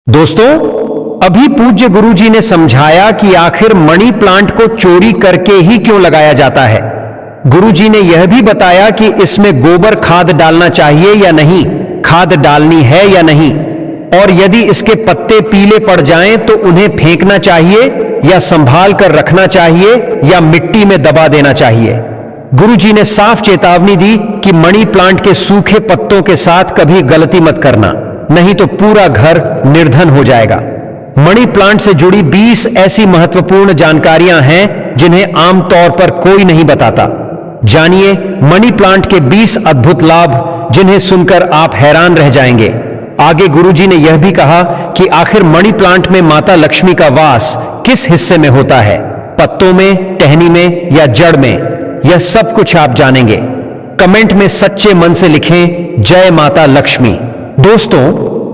दोस्तों, अभी पूज्य गुरुजी ने समझाया कि आखिर मनी प्लांट को चोरी करके ही क्यों लगाया जाता है। गुरुजी ने यह भी बताया कि इसमें गोबर खाद डालना चाहिए या नहीं, खाद डालनी है या नहीं, और यदि इसके पत्ते पीले पड़ जाएं तो उन्हें फेंकना चाहिए या संभाल कर रखना चाहिए या मिट्टी में दबा देना चाहिए। गुरुजी ने साफ चेतावनी दी कि मनी प्लांट के सूखे पत्तों के साथ कभी गलती मत करना, नहीं तो पूरा घर निर्धन हो जाएगा। मनी प्लांट से जुड़ी 20 ऐसी महत्वपूर्ण जानकारियां हैं जिन्हें आमतौर पर कोई नहीं बताता। जानिए मनी प्लांट के 20 अद्भुत लाभ जिन्हें सुनकर आप हैरान रह जाएंगे। आगे गुरुजी ने यह भी कहा कि आखिर मनी प्लांट में माता लक्ष्मी का वास किस हिस्से में होता है, पत्तों में, टहनी में या जड़ में, यह सब कुछ आप जानेंगे। कमेंट में सच्चे मन से लिखें, जय माता लक्ष्मी। दोस्तों,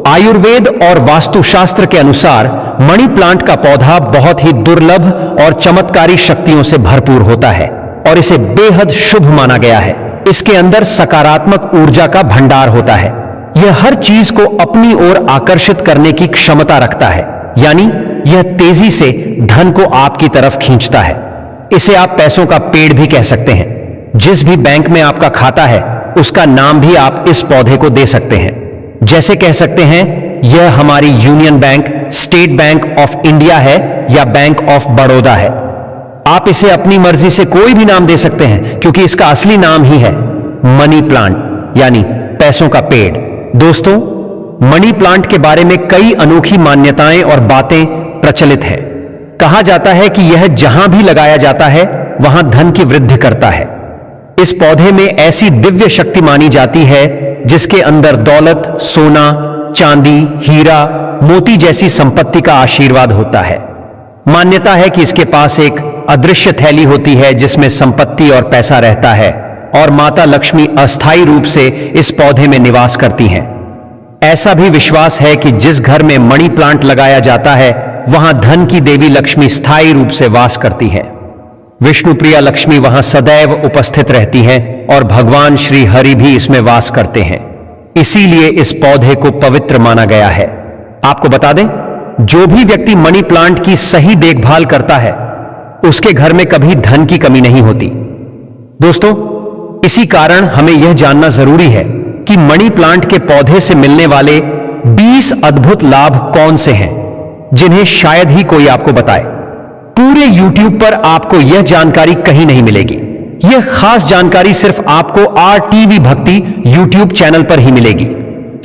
आयुर्वेद और वास्तुशास्त्र के अनुसार मनी प्लांट का पौधा बहुत ही दुर्लभ और चमत्कारी शक्तियों से भरपूर होता है और इसे बेहद शुभ माना गया है। इसके अंदर सकारात्मक ऊर्जा का भंडार होता है। यह हर चीज को अपनी ओर आकर्षित करने की क्षमता रखता है, यानी यह तेजी से धन को आपकी तरफ खींचता है। इसे आप पैसों का पेड़ भी कह सकते हैं। जिस भी बैंक में आपका खाता है उसका नाम भी आप इस पौधे को दे सकते हैं। जैसे कह सकते हैं यह हमारी union bank, state bank of India है या बैंक ऑफ बड़ौदा है। आप इसे अपनी मर्जी से कोई भी नाम दे सकते हैं क्योंकि इसका असली नाम ही है मनी प्लांट, यानी पैसों का पेड़। दोस्तों, मनी प्लांट के बारे में कई अनोखी मान्यताएं और बातें प्रचलित हैं। कहा जाता है कि यह जहां भी लगाया जाता है वहां धन की वृद्धि करता है। इस पौधे में ऐसी दिव्य शक्ति मानी जाती है जिसके अंदर दौलत, सोना, चांदी, हीरा, मोती जैसी संपत्ति का आशीर्वाद होता है। मान्यता है कि इसके पास एक अदृश्य थैली होती है जिसमें संपत्ति और पैसा रहता है और माता लक्ष्मी अस्थायी रूप से इस पौधे में निवास करती हैं। ऐसा भी विश्वास है कि जिस घर में मनी प्लांट लगाया जाता है वहां धन की देवी लक्ष्मी स्थायी रूप से वास करती है। विष्णु प्रिया लक्ष्मी वहां सदैव उपस्थित रहती है और भगवान श्री हरि भी इसमें वास करते हैं। इसीलिए इस पौधे को पवित्र माना गया है। आपको बता दें, जो भी व्यक्ति मनी प्लांट की सही देखभाल करता है उसके घर में कभी धन की कमी नहीं होती। दोस्तों, इसी कारण हमें यह जानना जरूरी है कि मनी प्लांट के पौधे से मिलने वाले 20 अद्भुत लाभ कौन से हैं जिन्हें शायद ही कोई आपको बताए। पूरे YouTube पर आपको यह जानकारी कहीं नहीं मिलेगी। यह खास जानकारी सिर्फ आपको RTV भक्ति YouTube चैनल पर ही मिलेगी।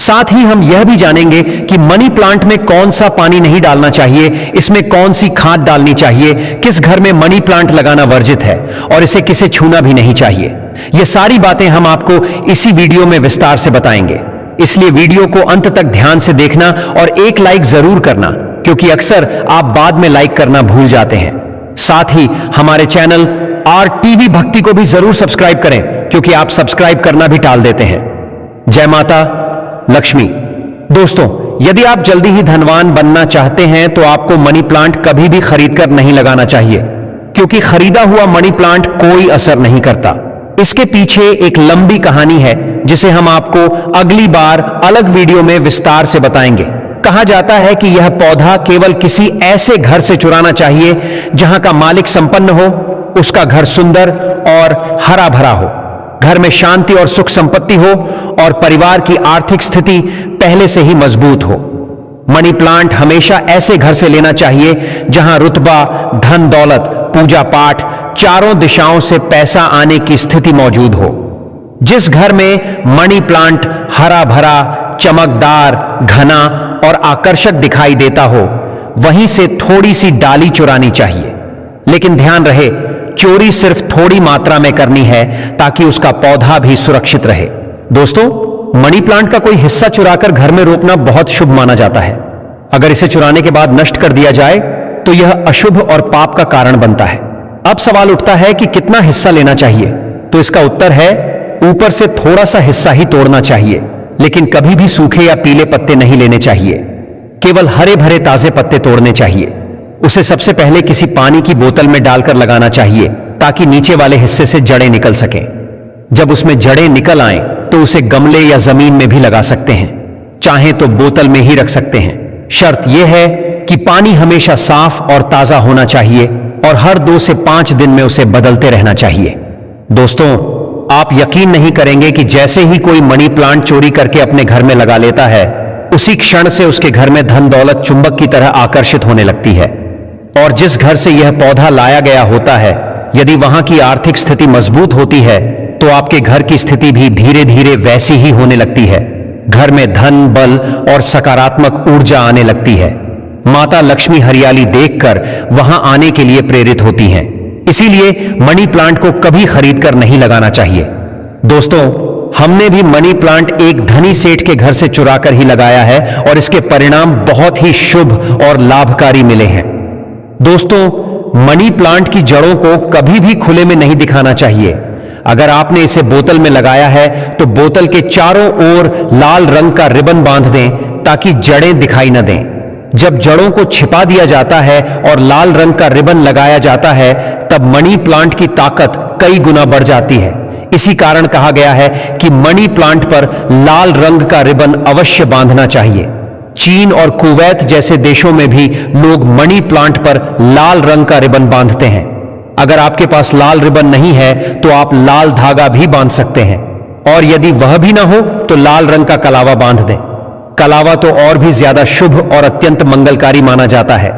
साथ ही हम यह भी जानेंगे कि मनी प्लांट में कौन सा पानी नहीं डालना चाहिए, इसमें कौन सी खाद डालनी चाहिए, किस घर में मनी प्लांट लगाना वर्जित है और इसे किसे छूना भी नहीं चाहिए। यह सारी बातें हम आपको इसी वीडियो में विस्तार से बताएंगे। इसलिए वीडियो को अंत तक ध्यान से देखना और एक लाइक जरूर करना, क्योंकि अक्सर आप बाद में लाइक करना भूल जाते हैं। साथ ही हमारे चैनल RTV भक्ति को भी जरूर सब्सक्राइब करें, क्योंकि आप सब्सक्राइब करना भी टाल देते हैं। जय माता लक्ष्मी। दोस्तों, यदि आप जल्दी ही धनवान बनना चाहते हैं तो आपको मनी प्लांट कभी भी खरीदकर नहीं लगाना चाहिए, क्योंकि खरीदा हुआ मनी प्लांट कोई असर नहीं करता। इसके पीछे एक लंबी कहानी है जिसे हम आपको अगली बार अलग वीडियो में विस्तार से बताएंगे। कहा जाता है कि यह पौधा केवल किसी ऐसे घर से चुराना चाहिए जहां का मालिक संपन्न हो, उसका घर सुंदर और हरा भरा हो, घर में शांति और सुख संपत्ति हो और परिवार की आर्थिक स्थिति पहले से ही मजबूत हो। मनी प्लांट हमेशा ऐसे घर से लेना चाहिए जहां रुतबा, धन दौलत, पूजा पाठ, चारों दिशाओं से पैसा आने की स्थिति मौजूद हो। जिस घर में मनी प्लांट हरा भरा, चमकदार, घना और आकर्षक दिखाई देता हो, वहीं से थोड़ी सी डाली चुरानी चाहिए। लेकिन ध्यान रहे, चोरी सिर्फ थोड़ी मात्रा में करनी है ताकि उसका पौधा भी सुरक्षित रहे। दोस्तों, मनी प्लांट का कोई हिस्सा चुराकर घर में रोपना बहुत शुभ माना जाता है। अगर इसे चुराने के बाद नष्ट कर दिया जाए तो यह अशुभ और पाप का कारण बनता है। अब सवाल उठता है कि कितना हिस्सा लेना चाहिए, तो इसका उत्तर है ऊपर से थोड़ा सा हिस्सा ही तोड़ना चाहिए, लेकिन कभी भी सूखे या पीले पत्ते नहीं लेने चाहिए। केवल हरे भरे ताजे पत्ते तोड़ने चाहिए। उसे सबसे पहले किसी पानी की बोतल में डालकर लगाना चाहिए ताकि नीचे वाले हिस्से से जड़ें निकल सकें। जब उसमें जड़ें निकल आएं तो उसे गमले या जमीन में भी लगा सकते हैं, चाहें तो बोतल में ही रख सकते हैं। शर्त यह है कि पानी हमेशा साफ और ताजा होना चाहिए और हर 2 से 5 दिन में उसे बदलते रहना चाहिए। दोस्तों, आप यकीन नहीं करेंगे कि जैसे ही कोई मनी प्लांट चोरी करके अपने घर में लगा लेता है, उसी क्षण से उसके घर में धन दौलत चुंबक की तरह आकर्षित होने लगती है। और जिस घर से यह पौधा लाया गया होता है, यदि वहां की आर्थिक स्थिति मजबूत होती है तो आपके घर की स्थिति भी धीरे धीरे वैसी ही होने लगती है। घर में धन, बल और सकारात्मक ऊर्जा आने लगती है। माता लक्ष्मी हरियाली देखकर वहां आने के लिए प्रेरित होती हैं। इसीलिए मनी प्लांट को कभी खरीदकर नहीं लगाना चाहिए। दोस्तों, हमने भी मनी प्लांट एक धनी सेठ के घर से चुराकर ही लगाया है और इसके परिणाम बहुत ही शुभ और लाभकारी मिले हैं। दोस्तों, मनी प्लांट की जड़ों को कभी भी खुले में नहीं दिखाना चाहिए। अगर आपने इसे बोतल में लगाया है तो बोतल के चारों ओर लाल रंग का रिबन बांध दें ताकि जड़ें दिखाई न दें। जब जड़ों को छिपा दिया जाता है और लाल रंग का रिबन लगाया जाता है, तब मनी प्लांट की ताकत कई गुना बढ़ जाती है। इसी कारण कहा गया है कि मनी प्लांट पर लाल रंग का रिबन अवश्य बांधना चाहिए। चीन और कुवैत जैसे देशों में भी लोग मनी प्लांट पर लाल रंग का रिबन बांधते हैं। अगर आपके पास लाल रिबन नहीं है तो आप लाल धागा भी बांध सकते हैं, और यदि वह भी ना हो तो लाल रंग का कलावा बांध दें। कलावा तो और भी ज्यादा शुभ और अत्यंत मंगलकारी माना जाता है।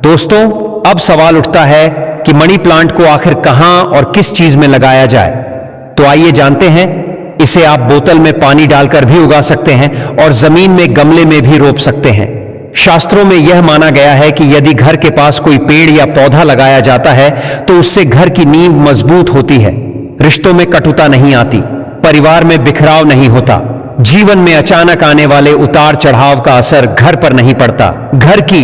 दोस्तों, अब सवाल उठता है कि मनी प्लांट को आखिर कहां और किस चीज में लगाया जाए। तो आइए जानते हैं। इसे आप बोतल में पानी डालकर भी उगा सकते हैं और जमीन में गमले में भी रोप सकते हैं। शास्त्रों में यह माना गया है कि यदि घर के पास कोई पेड़ या पौधा लगाया जाता है तो उससे घर की नींव मजबूत होती है, रिश्तों में कटुता नहीं आती, परिवार में बिखराव नहीं होता, जीवन में अचानक आने वाले उतार चढ़ाव का असर घर पर नहीं पड़ता, घर की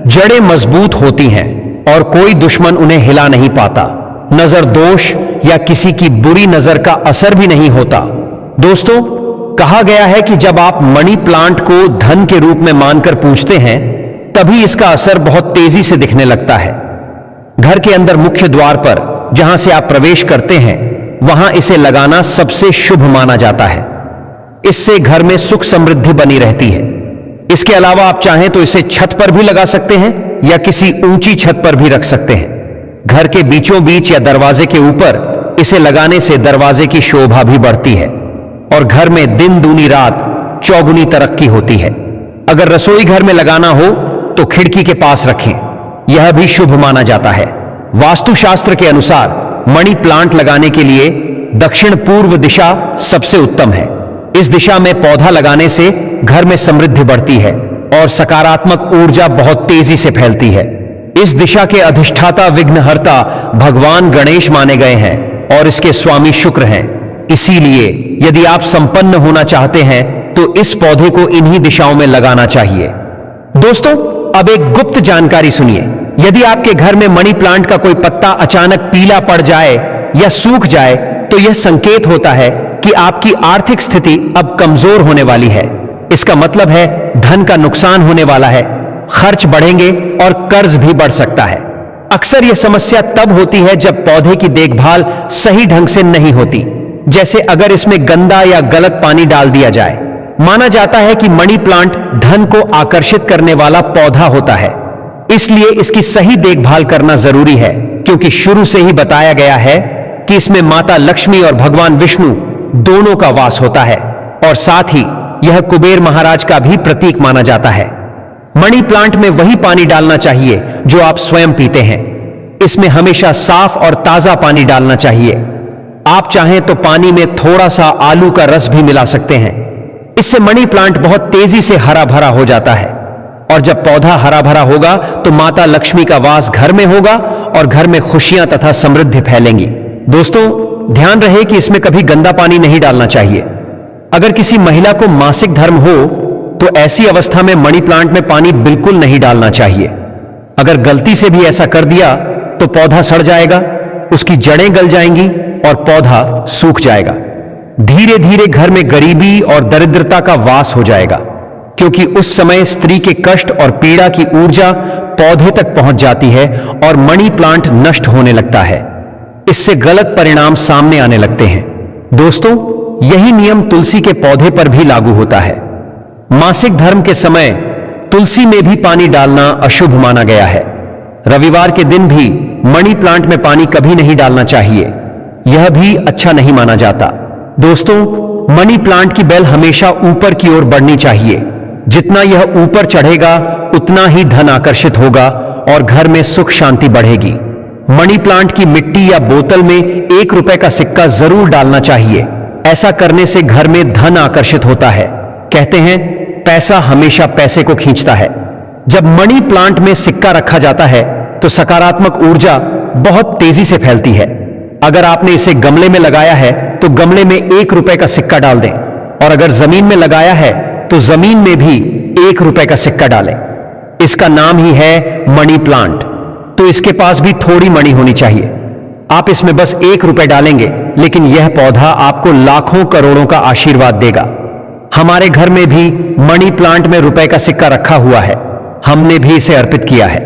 जड़ें मजबूत होती हैं और कोई दुश्मन उन्हें हिला नहीं पाता, नजर दोष या किसी की बुरी नजर का असर भी नहीं होता। दोस्तों, कहा गया है कि जब आप मनी प्लांट को धन के रूप में मानकर पूजते हैं, तभी इसका असर बहुत तेजी से दिखने लगता है। घर के अंदर मुख्य द्वार पर जहां से आप प्रवेश करते हैं, वहां इसे लगाना सबसे शुभ माना जाता है। इससे घर में सुख समृद्धि बनी रहती है। इसके अलावा आप चाहें तो इसे छत पर भी लगा सकते हैं या किसी ऊंची छत पर भी रख सकते हैं। घर के बीचों बीच या दरवाजे के ऊपर इसे लगाने से दरवाजे की शोभा भी बढ़ती है और घर में दिन दूनी रात चौगुनी तरक्की होती है। अगर रसोई घर में लगाना हो तो खिड़की के पास रखें, यह भी शुभ माना जाता है। वास्तुशास्त्र के अनुसार मनी प्लांट लगाने के लिए दक्षिण पूर्व दिशा सबसे उत्तम है। इस दिशा में पौधा लगाने से घर में समृद्धि बढ़ती है और सकारात्मक ऊर्जा बहुत तेजी से फैलती है। इस दिशा के अधिष्ठाता विघ्नहर्ता भगवान गणेश माने गए हैं और इसके स्वामी शुक्र हैं। इसीलिए यदि आप संपन्न होना चाहते हैं तो इस पौधे को इन्हीं दिशाओं में लगाना चाहिए। दोस्तों, अब एक गुप्त जानकारी सुनिए। यदि आपके घर में मनी प्लांट का कोई पत्ता अचानक पीला पड़ जाए या सूख जाए तो यह संकेत होता है कि आपकी आर्थिक स्थिति अब कमजोर होने वाली है। इसका मतलब है धन का नुकसान होने वाला है, खर्च बढ़ेंगे और कर्ज भी बढ़ सकता है। अक्सर यह समस्या तब होती है जब पौधे की देखभाल सही ढंग से नहीं होती, जैसे अगर इसमें गंदा या गलत पानी डाल दिया जाए। माना जाता है कि मनी प्लांट धन को आकर्षित करने वाला पौधा होता है, इसलिए इसकी सही देखभाल करना जरूरी है, क्योंकि शुरू से ही बताया गया है कि इसमें माता लक्ष्मी और भगवान विष्णु दोनों का वास होता है और साथ ही यह कुबेर महाराज का भी प्रतीक माना जाता है। मनी प्लांट में वही पानी डालना चाहिए जो आप स्वयं पीते हैं। इसमें हमेशा साफ और ताजा पानी डालना चाहिए। आप चाहें तो पानी में थोड़ा सा आलू का रस भी मिला सकते हैं। इससे मनी प्लांट बहुत तेजी से हरा भरा हो जाता है और जब पौधा हरा भरा होगा तो माता लक्ष्मी का वास घर में होगा और घर में खुशियां तथा समृद्धि फैलेंगी। दोस्तों, ध्यान रहे कि इसमें कभी गंदा पानी नहीं डालना चाहिए। अगर किसी महिला को मासिक धर्म हो तो ऐसी अवस्था में मनी प्लांट में पानी बिल्कुल नहीं डालना चाहिए। अगर गलती से भी ऐसा कर दिया तो पौधा सड़ जाएगा, उसकी जड़ें गल जाएंगी और पौधा सूख जाएगा। धीरे धीरे घर में गरीबी और दरिद्रता का वास हो जाएगा, क्योंकि उस समय स्त्री के कष्ट और पीड़ा की ऊर्जा पौधे तक पहुंच जाती है और मनी प्लांट नष्ट होने लगता है। इससे गलत परिणाम सामने आने लगते हैं। दोस्तों, यही नियम तुलसी के पौधे पर भी लागू होता है। मासिक धर्म के समय तुलसी में भी पानी डालना अशुभ माना गया है। रविवार के दिन भी मनी प्लांट में पानी कभी नहीं डालना चाहिए, यह भी अच्छा नहीं माना जाता। दोस्तों, मनी प्लांट की बेल हमेशा ऊपर की ओर बढ़नी चाहिए। जितना यह ऊपर चढ़ेगा उतना ही धन आकर्षित होगा और घर में सुख शांति बढ़ेगी। मनी प्लांट की मिट्टी या बोतल में 1 रुपए का सिक्का जरूर डालना चाहिए। ऐसा करने से घर में धन आकर्षित होता है। कहते हैं, पैसा हमेशा पैसे को खींचता है। जब मनी प्लांट में सिक्का रखा जाता है तो सकारात्मक ऊर्जा बहुत तेजी से फैलती है। अगर आपने इसे गमले में लगाया है तो गमले में 1 रुपए का सिक्का डाल दें, और अगर जमीन में लगाया है तो जमीन में भी 1 रुपए का सिक्का डालें। इसका नाम ही है मनी प्लांट। तो इसके पास भी थोड़ी मनी होनी चाहिए। आप इसमें बस 1 रुपए डालेंगे, लेकिन यह पौधा आपको लाखों करोड़ों का आशीर्वाद देगा। हमारे घर में भी मनी प्लांट में रुपए का सिक्का रखा हुआ है, हमने भी इसे अर्पित किया है,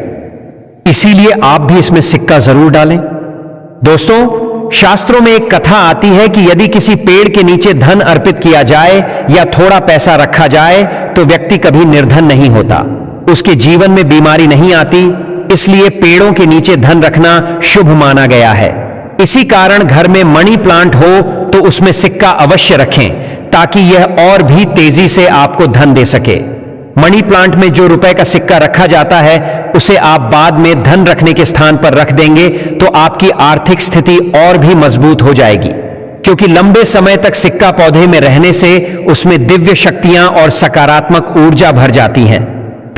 इसीलिए आप भी इसमें सिक्का जरूर डालें। दोस्तों, शास्त्रों में एक कथा आती है कि यदि किसी पेड़ के नीचे धन अर्पित किया जाए या थोड़ा पैसा रखा जाए तो व्यक्ति कभी निर्धन नहीं होता, उसके जीवन में बीमारी नहीं आती। इसलिए पेड़ों के नीचे धन रखना शुभ माना गया है। इसी कारण घर में मनी प्लांट हो तो उसमें सिक्का अवश्य रखें, ताकि यह और भी तेजी से आपको धन दे सके। मनी प्लांट में जो रुपए का सिक्का रखा जाता है उसे आप बाद में धन रखने के स्थान पर रख देंगे तो आपकी आर्थिक स्थिति और भी मजबूत हो जाएगी, क्योंकि लंबे समय तक सिक्का पौधे में रहने से उसमें दिव्य शक्तियां और सकारात्मक ऊर्जा भर जाती हैं।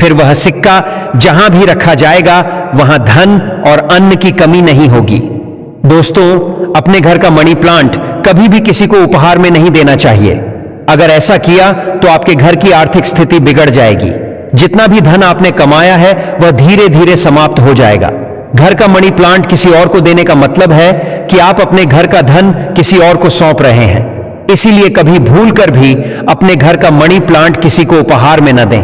फिर वह सिक्का जहां भी रखा जाएगा वहां धन और अन्न की कमी नहीं होगी। दोस्तों, अपने घर का मनी प्लांट कभी भी किसी को उपहार में नहीं देना चाहिए। अगर ऐसा किया तो आपके घर की आर्थिक स्थिति बिगड़ जाएगी। जितना भी धन आपने कमाया है वह धीरे धीरे समाप्त हो जाएगा। घर का मनी प्लांट किसी और को देने का मतलब है कि आप अपने घर का धन किसी और को सौंप रहे हैं। इसीलिए कभी भूल कर भी अपने घर का मनी प्लांट किसी को उपहार में न दें।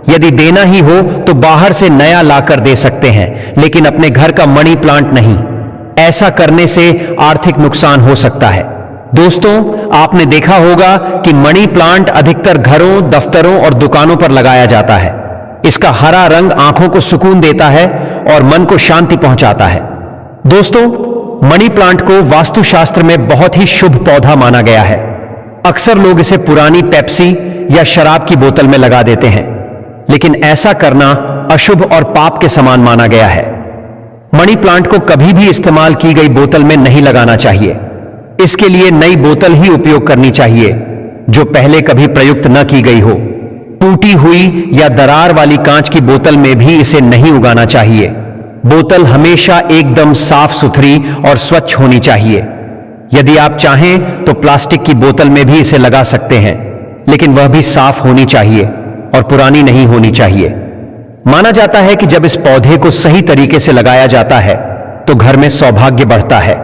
यदि देना ही हो तो बाहर से नया लाकर दे सकते हैं, लेकिन अपने घर का मनी प्लांट नहीं। ऐसा करने से आर्थिक नुकसान हो सकता है। दोस्तों, आपने देखा होगा कि मनी प्लांट अधिकतर घरों, दफ्तरों और दुकानों पर लगाया जाता है। इसका हरा रंग आंखों को सुकून देता है और मन को शांति पहुंचाता है। दोस्तों, मनी प्लांट को वास्तुशास्त्र में बहुत ही शुभ पौधा माना गया है। अक्सर लोग इसे पुरानी पेप्सी या शराब की बोतल में लगा देते हैं, लेकिन ऐसा करना अशुभ और पाप के समान माना गया है। मनी प्लांट को कभी भी इस्तेमाल की गई बोतल में नहीं लगाना चाहिए। इसके लिए नई बोतल ही उपयोग करनी चाहिए जो पहले कभी प्रयुक्त न की गई हो। टूटी हुई या दरार वाली कांच की बोतल में भी इसे नहीं उगाना चाहिए। बोतल हमेशा एकदम साफ सुथरी और स्वच्छ होनी चाहिए। यदि आप चाहें तो प्लास्टिक की बोतल में भी इसे लगा सकते हैं, लेकिन वह भी साफ होनी चाहिए और पुरानी नहीं होनी चाहिए। माना जाता है कि जब इस पौधे को सही तरीके से लगाया जाता है तो घर में सौभाग्य बढ़ता है,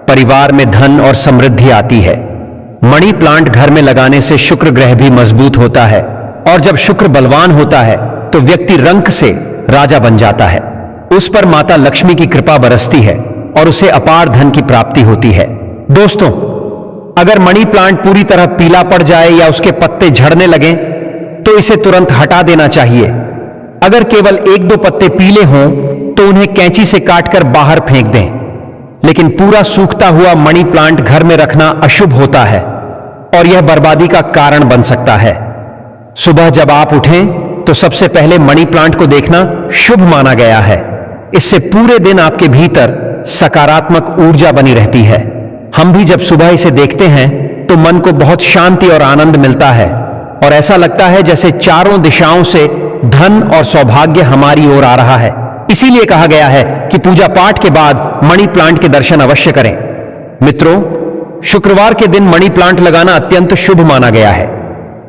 परिवार में धन और समृद्धि आती है। मनी प्लांट घर में लगाने से शुक्र ग्रह भी मजबूत होता है, और जब शुक्र बलवान होता है तो व्यक्ति रंक से राजा बन जाता है। उस पर माता लक्ष्मी की कृपा बरसती है और उसे अपार धन की प्राप्ति होती है। दोस्तों, अगर मनी प्लांट पूरी तरह पीला पड़ जाए या उसके पत्ते झड़ने लगें तो इसे तुरंत हटा देना चाहिए। अगर केवल 1-2 पत्ते पीले हों तो उन्हें कैंची से काटकर बाहर फेंक दें, लेकिन पूरा सूखता हुआ मनी प्लांट घर में रखना अशुभ होता है और यह बर्बादी का कारण बन सकता है। सुबह जब आप उठें तो सबसे पहले मनी प्लांट को देखना शुभ माना गया है। इससे पूरे दिन आपके भीतर सकारात्मक ऊर्जा बनी रहती है। हम भी जब सुबह इसे देखते हैं तो मन को बहुत शांति और आनंद मिलता है और ऐसा लगता है जैसे चारों दिशाओं से धन और सौभाग्य हमारी ओर आ रहा है। इसीलिए कहा गया है कि पूजा पाठ के बाद मनी प्लांट के दर्शन अवश्य करें। मित्रों, शुक्रवार के दिन मनी प्लांट लगाना अत्यंत शुभ माना गया है।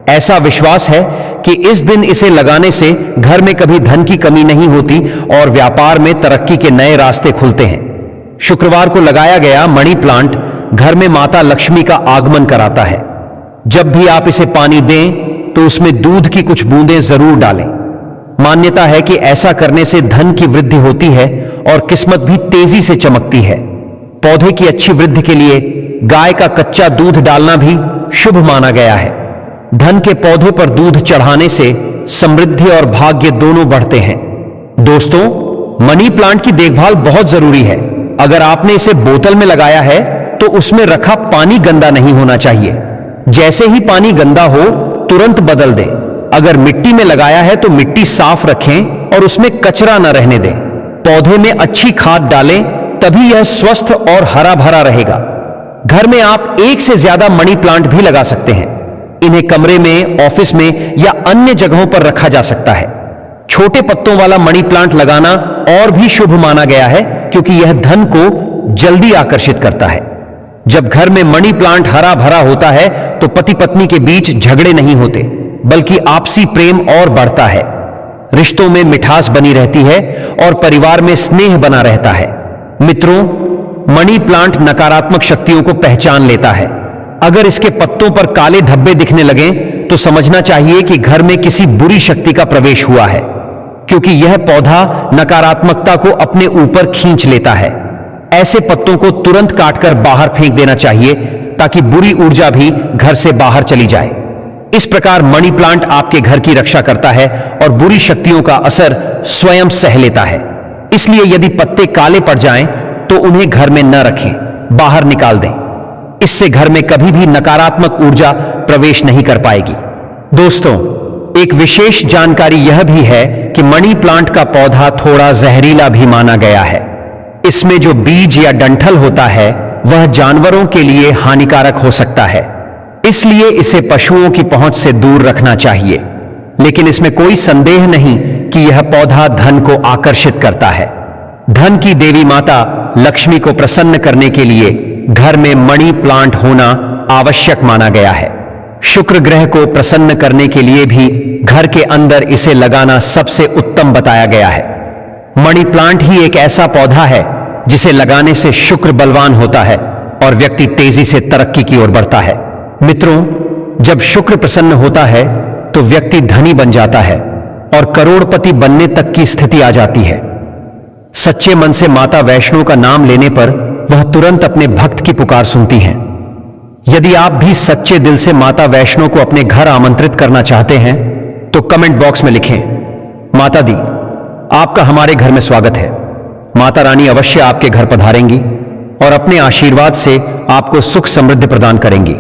ऐसा विश्वास है कि इस दिन इसे लगाने से घर में कभी धन की कमी नहीं होती और व्यापार में तरक्की के नए रास्ते खुलते हैं। शुक्रवार को लगाया गया मनी प्लांट घर में माता लक्ष्मी का आगमन कराता है। जब भी आप इसे पानी दें तो उसमें दूध की कुछ बूंदें जरूर डालें। मान्यता है कि ऐसा करने से धन की वृद्धि होती है और किस्मत भी तेजी से चमकती है। पौधे की अच्छी वृद्धि के लिए गाय का कच्चा दूध डालना भी शुभ माना गया है। धन के पौधे पर दूध चढ़ाने से समृद्धि और भाग्य दोनों बढ़ते हैं। दोस्तों, मनी प्लांट की देखभाल बहुत जरूरी है। अगर आपने इसे बोतल में लगाया है तो उसमें रखा पानी गंदा नहीं होना चाहिए। जैसे ही पानी गंदा हो तुरंत बदल दें। अगर मिट्टी में लगाया है तो मिट्टी साफ रखें और उसमें कचरा न रहने दें। पौधे में अच्छी खाद डालें, तभी यह स्वस्थ और हरा भरा रहेगा। घर में आप एक से ज्यादा मनी प्लांट भी लगा सकते हैं। इन्हें कमरे में, ऑफिस में या अन्य जगहों पर रखा जा सकता है। छोटे पत्तों वाला मनी प्लांट लगाना और भी शुभ माना गया है, क्योंकि यह धन को जल्दी आकर्षित करता है। जब घर में मनी प्लांट हरा भरा होता है तो पति पत्नी के बीच झगड़े नहीं होते, बल्कि आपसी प्रेम और बढ़ता है। रिश्तों में मिठास बनी रहती है और परिवार में स्नेह बना रहता है। मित्रों, मनी प्लांट नकारात्मक शक्तियों को पहचान लेता है। अगर इसके पत्तों पर काले धब्बे दिखने लगें तो समझना चाहिए कि घर में किसी बुरी शक्ति का प्रवेश हुआ है, क्योंकि यह पौधा नकारात्मकता को अपने ऊपर खींच लेता है। ऐसे पत्तों को तुरंत काटकर बाहर फेंक देना चाहिए, ताकि बुरी ऊर्जा भी घर से बाहर चली जाए। इस प्रकार मनी प्लांट आपके घर की रक्षा करता है और बुरी शक्तियों का असर स्वयं सह लेता है। इसलिए यदि पत्ते काले पड़ जाएं तो उन्हें घर में न रखें, बाहर निकाल दें। इससे घर में कभी भी नकारात्मक ऊर्जा प्रवेश नहीं कर पाएगी। दोस्तों, एक विशेष जानकारी यह भी है कि मनी प्लांट का पौधा थोड़ा जहरीला भी माना गया है। इसमें जो बीज या डंठल होता है वह जानवरों के लिए हानिकारक हो सकता है, इसलिए इसे पशुओं की पहुंच से दूर रखना चाहिए। लेकिन इसमें कोई संदेह नहीं कि यह पौधा धन को आकर्षित करता है। धन की देवी माता लक्ष्मी को प्रसन्न करने के लिए घर में मनी प्लांट होना आवश्यक माना गया है। शुक्र ग्रह को प्रसन्न करने के लिए भी घर के अंदर इसे लगाना सबसे उत्तम बताया गया है। मनी प्लांट ही एक ऐसा पौधा है जिसे लगाने से शुक्र बलवान होता है और व्यक्ति तेजी से तरक्की की ओर बढ़ता है। मित्रों, जब शुक्र प्रसन्न होता है तो व्यक्ति धनी बन जाता है और करोड़पति बनने तक की स्थिति आ जाती है। सच्चे मन से माता वैष्णो का नाम लेने पर वह तुरंत अपने भक्त की पुकार सुनती हैं। यदि आप भी सच्चे दिल से माता वैष्णो को अपने घर आमंत्रित करना चाहते हैं तो कमेंट बॉक्स में लिखें, माता दी, आपका हमारे घर में स्वागत है। माता रानी अवश्य आपके घर पधारेंगी और अपने आशीर्वाद से आपको सुख समृद्धि प्रदान करेंगी।